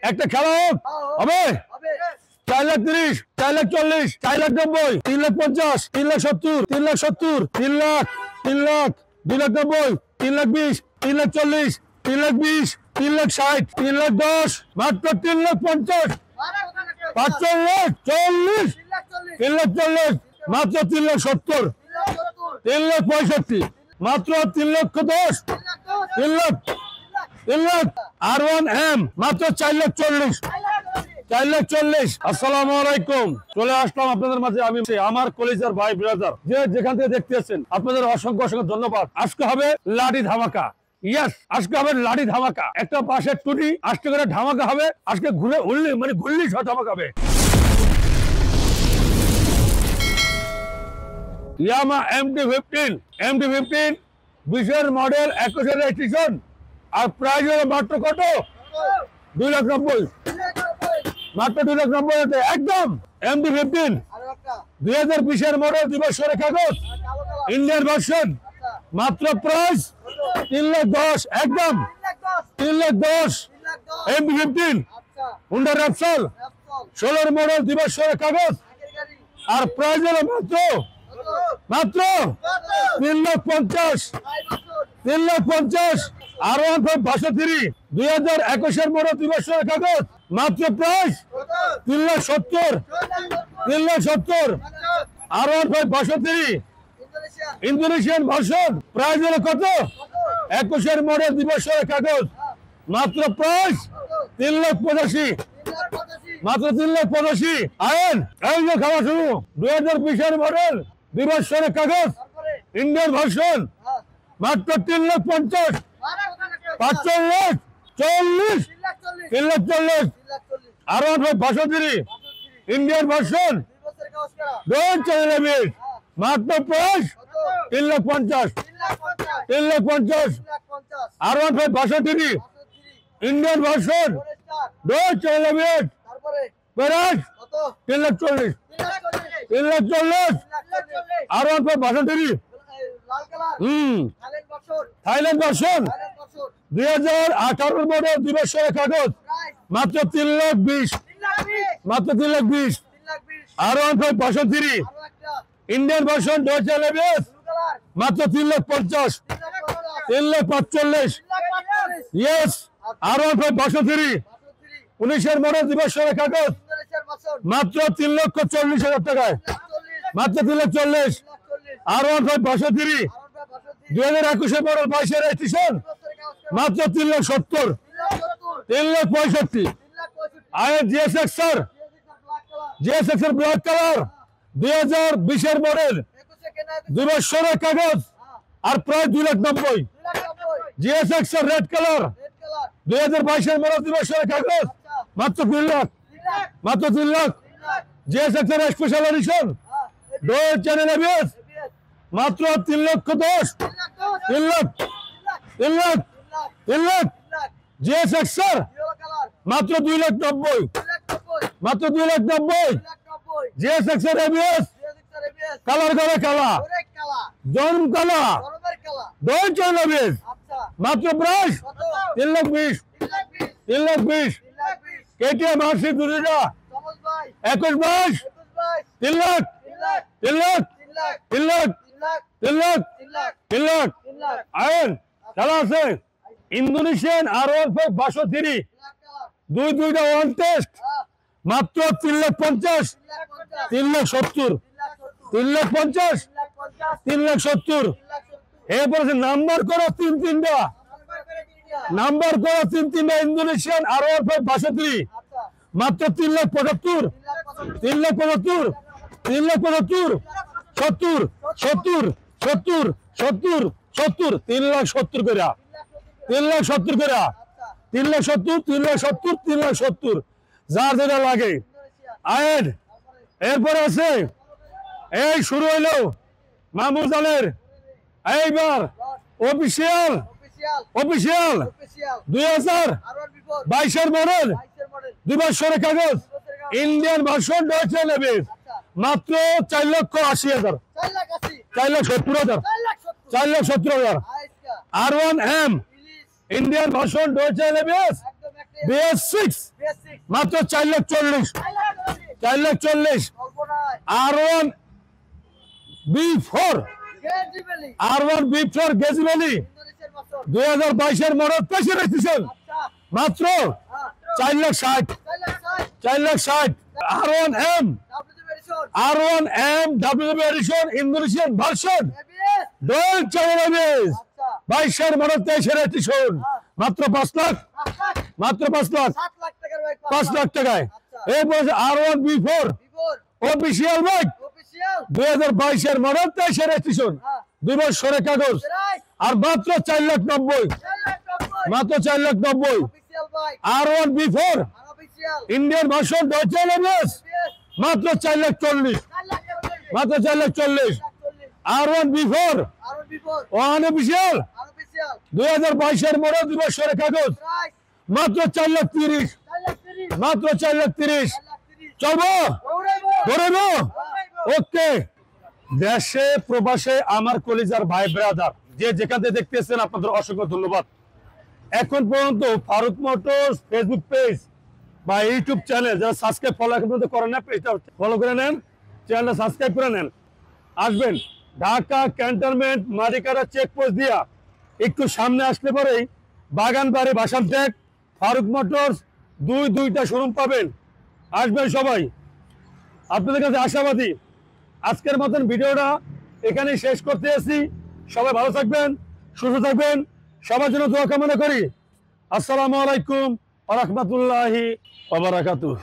একটা খেলা হোক হবে 4,30,000, 4,40,000, 4,90,000, 3,50,000, 3,70,000, 3,70,000, 3,00,000, 3,00,000, 2,90,000, 3,20,000, 3,40,000, 3,20,000, 3,60,000, 3,10,000, মাত্র 3,50,000, 45,000, 40,000, 3,40,000, মাত্র 3,70,000, 3,65,000, মাত্র 3,10,000, 3,00,000, R1M মাত্র 4,40,000, 4,40,000। আসসালামু আলাইকুম, চলে আসলাম আপনাদের মাঝে আমি আমার কলেজের ভাই ব্রাদার যে যেখান থেকে দেখতেছেন আপনাদের অসংখ্য অসংখ্য ধন্যবাদ। আজকে হবে লাঠি ধামাকা। ইয়েস, আজকে হবে লাঠি ধামাকা। একটা পাশের টুটি আজকে করে ধামাকা হবে। আজকে ঘুরে উড়লি মানে ঘুরলি সব ধামাকা হবে। ইয়ামা MT-15 20-এর মডেল 21-এর রেজিস্ট্রেশন আর প্রাইস হলো মাত্র কত? 2,90,000, মাত্র 2,90,000 একদম। MT-15 2020-এর মডেল, 2 বছরের কাগজ, ইন্ডিয়ান ভার্সন, মাত্র প্রাইস 3,10,000 একদম, 3,10,000। MT-15 হুন্ডা র্যাপসল 16-এর মডেল, 2 বছরের কাগজ আর প্রাইস হলো মাত্র 3,50,000, 3,50,000। R1M 2021-এর মডেল, 2 বছরের কাগজ, মাত্র price 3,70,000, 3,70,000। R1M Indonesian version, price হলো কত? 21-এর মডেল, 2 বছরের কাগজ, মাত্র প্রাইস 3,85,000, মাত্র 3,85,000। আয়েন এই যে খাওয়া শুরু। 2020-এর মডেল, 2 বছরের কাগজ, ইন্ডিয়ান ভার্সন, মাত্র 3,50,000, 45,000, 40,000, 3,40,000। R1M ইন্ডিয়ান ভার্সন, মাত্র price 3,50,000, 3,50,000। R1M Indian version, 3,40,000, price 3,40,000, 3,40,000। R1M Thailand version, 2018-এর মডেল, 2 বছরের কাগজ, মাত্র 3,20,000, মাত্র 3,20,000। R1M ইন্ডিয়ান ভার্সন, মাত্র 3,50,000, 3,45,000। ইয়েস, R1M 19-এর মডেল, 2 বছরের কাগজ, মাত্র 3,40,000 টাকায়, মাত্র 3,40,000। R1M 2021-এর মডেল, 22-এর রেজিস্ট্রেশন, মাত্র 3,70,000, 3,65,000। আয়ের GSX-এর ব্ল্যাক কালার, 2020-এর মডেল, 2 বছরের কাগজ আর প্রায় 2,90,000। GSX-এর রেড কালার, 2022-এর মডেল, 2 বছরের কাগজ, মাত্র 3 লাখ, মাত্র 3 লাখ। GSX-এর special edition, dual channel ABS, মাত্র 3,10,000, 3 লাখ, 3 লাখ, 3 লাখ। GSX-এর মাত্র 2,90,000, মাত্র 2,90,000। GSX-এর ABS কালার করে কালা, জন্ম কালা, ডোয়েল চ্যানেল ABS, মাত্র প্রাইস 3,20,000, 3,20,000। KTM RC 2টা 21-22, 3 লাখ, 3 লাখ, 3 লাখ, 3 লাখ, 3 লাখ। আয়েন খেলা আছে। ইন্দোনেশিয়ান R1M 62, দুইটা ওয়ান টেস্ট, মাত্র 3,50,000, 3,70,000, 3,50,000, 3,70,000। এরপরে নাম্বার করো 3-3টা, নাম্বার করো 3-3টা। ইন্দোনেশিয়ান R1M 62, মাত্র 3,75,000, 3,75,000, 3,75,000, 70, 70, 70, 70, 70, 3,70,000 করে, 3,70,000 করে, 3,70,000, 3,70,000, 3,70,000, যার যেটা লাগে। আয়ের এরপরে আছে এই শুরু হইলো মামুর জানের এইবার অফিসিয়াল 2022-এর মডেল, 2 বছরের কাগজ, Indian version, Doyle channel ABS, মাত্র 4,80,000, 4,70,000, 4,70,000। R1M Indian version, Doyle channel ABS, BS6, মাত্র 4,40,000, 4,40,000। R1 B4, R1 B4 গেজিবেলি 2022 এর মডেল, 23 রেজিস্ট্রেশন, মাত্র 4,60,000, 4,60,000। R1M, R1M WB edition, Indonesian version, dual channel ABS, 22 এর মডেল, 23 রেজিস্ট্রেশন, মাত্র 5 লাখ, মাত্র 5 লাখ, 5 লাখ টাকায়। এরপর R1 B4 অফিসিয়াল বাইক, 2022 এর মডেল, 23 রেজিস্ট্রেশন, 2 বছরের কাগজ, আর মাত্র 4,90,000, মাত্র 4,90,000। R1 B4 Indian version, dual ABS, মাত্র 4,40,000, মাত্র 4,40,000। R1 B4 অনঅফিসিয়াল, 2022 এর মডেল, 2 বছরের কাগজ, মাত্র 4,30,000, মাত্র 4,30,000। চলবো, ধরেবো, ওকে। দেশে প্রবাসে আমার কলিজার ভাই ব্রাদার যে যেখান থেকে দেখতেছেন, আপনাদের অসংখ্য ধন্যবাদ। এখন পর্যন্ত ফারুক মোটরস ফেসবুক পেজ বা ইউটিউব চ্যানেল যারা সাবস্ক্রাইব ফলো এখন পর্যন্ত করেন না, পেজটা ফলো করে নেন, চ্যানেলটা সাবস্ক্রাইব করে নেন। আসবেন ঢাকা ক্যান্টনমেন্ট মারিকারা চেকপোস্ট দিয়া একটু সামনে আসলে পরেই বাগানবাড়ি ভাসান ট্যাগ ফারুক মোটরস, দুইটা শোরুম পাবেন। আসবেন সবাই, আপনাদের কাছে আশাবাদী। আজকের মতন ভিডিওটা এখানেই শেষ করতে এসেছি। সবাই ভালো থাকবেন, সুস্থ থাকবেন, সবার জন্য দোয়া কামনা করি। আসসালামু আলাইকুম ওয়া রাহমাতুল্লাহি ওয়া বারাকাতুহু।